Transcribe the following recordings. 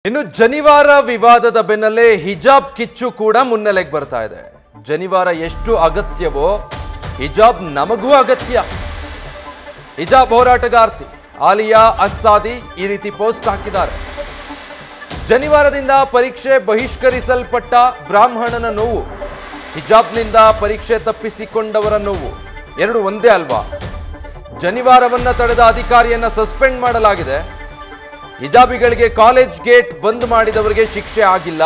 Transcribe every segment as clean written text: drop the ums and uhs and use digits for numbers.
ಇನ್ನು ಜನಿವಾರ ವಿವಾದದ ಬೆನ್ನಲ್ಲೇ ಹಿಜಾಬ್ ಕಿಚ್ಚು ಕೂಡ ಮುನ್ನೆಲೆಗೆ ಬರ್ತಾ ಇದೆ. ಜನಿವಾರ ಎಷ್ಟು ಅಗತ್ಯವೋ ಹಿಜಾಬ್ ನಮಗೂ ಅಗತ್ಯ. ಹಿಜಾಬ್ ಹೋರಾಟಗಾರ್ತಿ ಆಲಿಯಾ ಅಸ್ಸಾದಿ ಈ ರೀತಿ ಪೋಸ್ಟ್ ಹಾಕಿದ್ದಾರೆ. ಜನಿವಾರದಿಂದ ಪರೀಕ್ಷೆ ಬಹಿಷ್ಕರಿಸಲ್ಪಟ್ಟ ಬ್ರಾಹ್ಮಣನ ನೋವು, ಹಿಜಾಬ್ನಿಂದ ಪರೀಕ್ಷೆ ತಪ್ಪಿಸಿಕೊಂಡವರ ನೋವು ಎರಡು ಒಂದೇ ಅಲ್ವಾ? ಜನಿವಾರವನ್ನ ತಡೆದ ಅಧಿಕಾರಿಯನ್ನ ಸಸ್ಪೆಂಡ್ ಮಾಡಲಾಗಿದೆ. ಹಿಜಾಬಿಗಳಿಗೆ ಕಾಲೇಜ್ ಗೇಟ್ ಬಂದ್ ಮಾಡಿದವರಿಗೆ ಶಿಕ್ಷೆ ಆಗಿಲ್ಲ.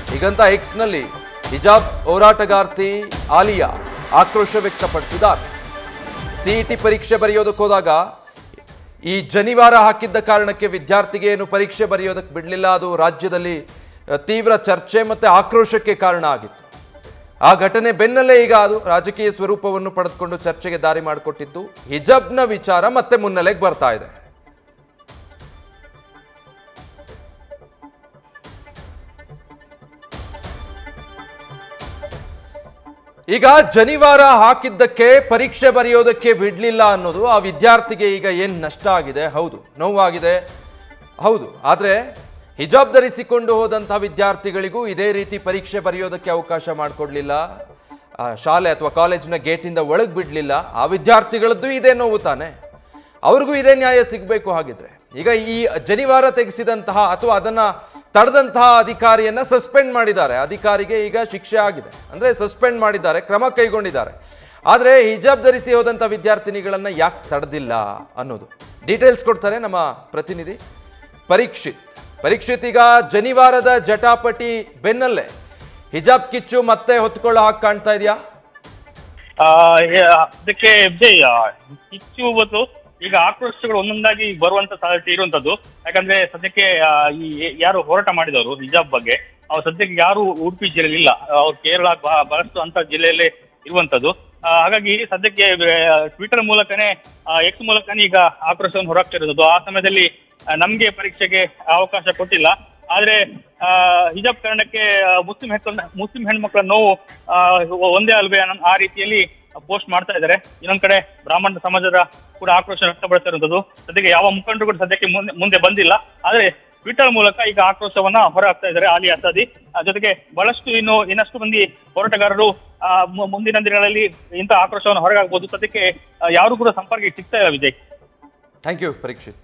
ಹೀಗಂತ ಎಕ್ಸ್ನಲ್ಲಿ ಹಿಜಾಬ್ ಹೋರಾಟಗಾರ್ತಿ ಆಲಿಯಾ ಆಕ್ರೋಶ ವ್ಯಕ್ತಪಡಿಸಿದ್ದಾರೆ. ಸಿಇಟಿ ಪರೀಕ್ಷೆ ಬರೆಯೋದಕ್ಕೆ ಹೋದಾಗ ಈ ಜನಿವಾರ ಹಾಕಿದ್ದ ಕಾರಣಕ್ಕೆ ವಿದ್ಯಾರ್ಥಿಗೆ ಏನು ಪರೀಕ್ಷೆ ಬರೆಯೋದಕ್ಕೆ ಬಿಡಲಿಲ್ಲ. ಅದು ರಾಜ್ಯದಲ್ಲಿ ತೀವ್ರ ಚರ್ಚೆ ಮತ್ತೆ ಆಕ್ರೋಶಕ್ಕೆ ಕಾರಣ ಆಗಿತ್ತು. ಆ ಘಟನೆ ಬೆನ್ನಲ್ಲೇ ಈಗ ಅದು ರಾಜಕೀಯ ಸ್ವರೂಪವನ್ನು ಪಡೆದುಕೊಂಡು ಚರ್ಚೆಗೆ ದಾರಿ ಮಾಡಿಕೊಟ್ಟಿತ್ತು. ಹಿಜಾಬ್ನ ವಿಚಾರ ಮತ್ತೆ ಮುನ್ನೆಲೆಗೆ ಬರ್ತಾ ಇದೆ. ಈಗ ಜನಿವಾರ ಹಾಕಿದ್ದಕ್ಕೆ ಪರೀಕ್ಷೆ ಬರೆಯೋದಕ್ಕೆ ಬಿಡಲಿಲ್ಲ ಅನ್ನೋದು ಆ ವಿದ್ಯಾರ್ಥಿಗೆ ಈಗ ಏನು ನಷ್ಟ ಆಗಿದೆ, ಹೌದು ನೋವಾಗಿದೆ, ಹೌದು. ಆದರೆ ಹಿಜಾಬ್ ಧರಿಸಿಕೊಂಡು ಹೋದಂಥ ವಿದ್ಯಾರ್ಥಿಗಳಿಗೂ ಇದೇ ರೀತಿ ಪರೀಕ್ಷೆ ಬರೆಯೋದಕ್ಕೆ ಅವಕಾಶ ಮಾಡಿಕೊಡ್ಲಿಲ್ಲ. ಶಾಲೆ ಅಥವಾ ಕಾಲೇಜಿನ ಗೇಟಿಂದ ಒಳಗೆ ಬಿಡಲಿಲ್ಲ. ಆ ವಿದ್ಯಾರ್ಥಿಗಳದ್ದು ಇದೇ ನೋವು ತಾನೆ, ಅವ್ರಿಗೂ ಇದೇ ನ್ಯಾಯ ಸಿಗಬೇಕು. ಹಾಗಿದ್ರೆ ಈಗ ಈ ಜನಿವಾರ ತೆಗೆಸಿದಂತಹ ಅಥವಾ ಅದನ್ನು ತಡೆದಂತಹ ಅಧಿಕಾರಿಯನ್ನ ಸಸ್ಪೆಂಡ್ ಮಾಡಿದ್ದಾರೆ. ಅಧಿಕಾರಿಗೆ ಈಗ ಶಿಕ್ಷೆ ಆಗಿದೆ, ಅಂದರೆ ಸಸ್ಪೆಂಡ್ ಮಾಡಿದ್ದಾರೆ, ಕ್ರಮ ಕೈಗೊಂಡಿದ್ದಾರೆ. ಆದರೆ ಹಿಜಾಬ್ ಧರಿಸಿ ಹೋದಂಥ ವಿದ್ಯಾರ್ಥಿನಿಗಳನ್ನು ಯಾಕೆ ತಡೆದಿಲ್ಲ ಅನ್ನೋದು ಡೀಟೇಲ್ಸ್ ಕೊಡ್ತಾರೆ ನಮ್ಮ ಪ್ರತಿನಿಧಿ ಪರೀಕ್ಷಿತ್. ಈಗ ಜನಿವಾರದ ಜಟಾಪಟಿ ಬೆನ್ನಲ್ಲೇ ಹಿಜಾಬ್ ಕಿಚ್ಚು ಮತ್ತೆ ಹೊತ್ಕೊಳ್ಳೋ ಹಾಗೆ ಕಾಣ್ತಾ ಇದೆಯಾ? ಅದಕ್ಕೆ ಕಿಚ್ಚು ಮತ್ತು ಈಗ ಆಕ್ರೋಶಗಳು ಒಂದೊಂದಾಗಿ ಬರುವಂತ ಸಾಧ್ಯತೆ ಇರುವಂತದ್ದು. ಯಾಕಂದ್ರೆ ಸದ್ಯಕ್ಕೆ ಈ ಯಾರು ಹೋರಾಟ ಮಾಡಿದವರು ಹಿಜಾಬ್ ಬಗ್ಗೆ ಅವ್ರು ಸದ್ಯಕ್ಕೆ ಯಾರು ಉಡುಪಿ ಜಿಲ್ಲೆಯಲ್ಲಿ ಇಲ್ಲ, ಅವ್ರು ಕೇರಳ ಬಹಳಷ್ಟು ಅಂತ ಜಿಲ್ಲೆಯಲ್ಲೇ ಇರುವಂತದ್ದು. ಹಾಗಾಗಿ ಸದ್ಯಕ್ಕೆ ಟ್ವಿಟರ್ ಮೂಲಕನೇ ಎಕ್ಸ್ ಮೂಲಕನೇ ಈಗ ಆಕ್ರೋಶವನ್ನು ಹೊರಹಾಕ್ತಿರೋದು. ಆ ಸಮಯದಲ್ಲಿ ನಮ್ಗೆ ಪರೀಕ್ಷೆಗೆ ಅವಕಾಶ ಕೊಟ್ಟಿಲ್ಲ, ಆದ್ರೆ ಹಿಜಾಬ್ ಕಾರಣಕ್ಕೆ ಮುಸ್ಲಿಂ ಹೆಣ್ಮಕ್ಳ ನೋವು ಒಂದೇ ಅಲ್ವೇ ಆ ರೀತಿಯಲ್ಲಿ ಪೋಸ್ಟ್ ಮಾಡ್ತಾ ಇದ್ದಾರೆ. ಇನ್ನೊಂದ್ ಕಡೆ ಬ್ರಾಹ್ಮಣ ಸಮಾಜದ ಕೂಡ ಆಕ್ರೋಶ ವ್ಯಕ್ತಪಡ್ತಾ ಇರುವಂತದ್ದು. ಸದ್ಯಕ್ಕೆ ಯಾವ ಮುಖಂಡರು ಕೂಡ ಸದ್ಯಕ್ಕೆ ಮುಂದೆ ಬಂದಿಲ್ಲ, ಆದ್ರೆ ಟ್ವಿಟರ್ ಮೂಲಕ ಈಗ ಆಕ್ರೋಶವನ್ನ ಹೊರ ಹಾಕ್ತಾ ಇದ್ದಾರೆ ಆಲಿಯಾ ಅಸ್ಸಾದಿ. ಜೊತೆಗೆ ಬಹಳಷ್ಟು ಇನ್ನಷ್ಟು ಮಂದಿ ಹೋರಾಟಗಾರರು ಮುಂದಿನ ದಿನಗಳಲ್ಲಿ ಇಂಥ ಆಕ್ರೋಶವನ್ನು ಹೊರಗಾಗಬಹುದು. ಸದ್ಯಕ್ಕೆ ಯಾರು ಕೂಡ ಸಂಪರ್ಕಕ್ಕೆ ಸಿಗ್ತಾ ಇಲ್ಲ. Vijay, thank you Parikshit.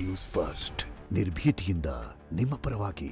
News First ನಿರ್ಭೀತಿಯಿಂದ ನಿಮ್ಮ ಪರವಾಗಿ.